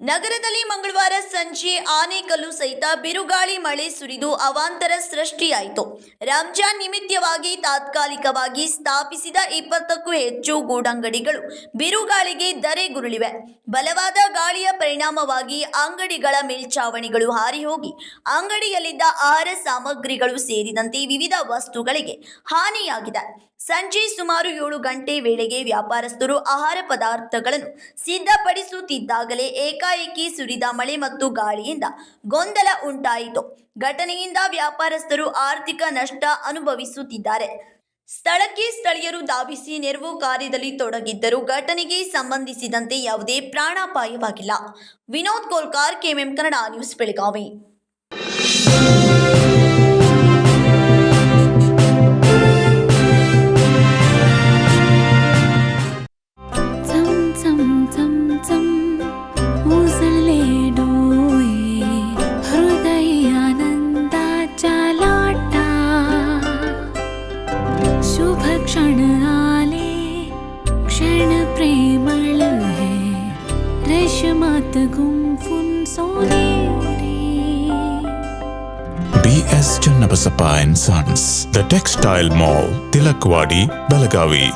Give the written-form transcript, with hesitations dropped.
ನಗರದಲ್ಲಿ ಮಂಗಳವಾರ ಸಂಜೆ ಆನೆಕಲ್ಲು ಸಹಿತ ಬಿರುಗಾಳಿ ಮಳೆ ಸುರಿದು ಅವಾಂತರ ಸೃಷ್ಟಿಯಾಯಿತು. ರಂಜಾನ್ ನಿಮಿತ್ತವಾಗಿ ತಾತ್ಕಾಲಿಕವಾಗಿ ಸ್ಥಾಪಿಸಿದ 20ಕ್ಕೂ ಹೆಚ್ಚು ಗೂಡಂಗಡಿಗಳು ಬಿರುಗಾಳಿಗೆ ಧರೆಗುರುಳಿವೆ. ಬಲವಾದ ಗಾಳಿಯ ಪರಿಣಾಮವಾಗಿ ಅಂಗಡಿಗಳ ಮೇಲ್ಛಾವಣಿಗಳು ಹಾರಿ ಹೋಗಿ ಅಂಗಡಿಯಲ್ಲಿದ್ದ ಆಹಾರ ಸಾಮಗ್ರಿಗಳು ಸೇರಿದಂತೆ ವಿವಿಧ ವಸ್ತುಗಳಿಗೆ ಹಾನಿಯಾಗಿದೆ. ಸಂಜೆ ಸುಮಾರು 7 ಗಂಟೆ ವೇಳೆಗೆ ವ್ಯಾಪಾರಸ್ಥರು ಆಹಾರ ಪದಾರ್ಥಗಳನ್ನು ಸಿದ್ಧಪಡಿಸುತ್ತಿದ್ದಾಗಲೇ ಏಕಾಏಕಿ ಸುರಿದ ಮಳೆ ಮತ್ತು ಗಾಳಿಯಿಂದ ಗೊಂದಲ ಉಂಟಾಯಿತು. ಘಟನೆಯಿಂದ ವ್ಯಾಪಾರಸ್ಥರು ಆರ್ಥಿಕ ನಷ್ಟ ಅನುಭವಿಸುತ್ತಿದ್ದಾರೆ. ಸ್ಥಳಕ್ಕೆ ಸ್ಥಳೀಯರು ಧಾವಿಸಿ ನೆರವು ಕಾರ್ಯದಲ್ಲಿ ತೊಡಗಿದ್ದರೂ ಘಟನೆಗೆ ಸಂಬಂಧಿಸಿದಂತೆ ಯಾವುದೇ ಪ್ರಾಣಾಪಾಯವಾಗಿಲ್ಲ. Vinod Kolkar, KMM Kannada news, Belagavi. शुभ क्षण आले क्षण प्रेमळ है रेशमात गुंफून सोनेरी. BS Channabasappa and Sons, The Textile Mall, Tilakvadi, Belagavi.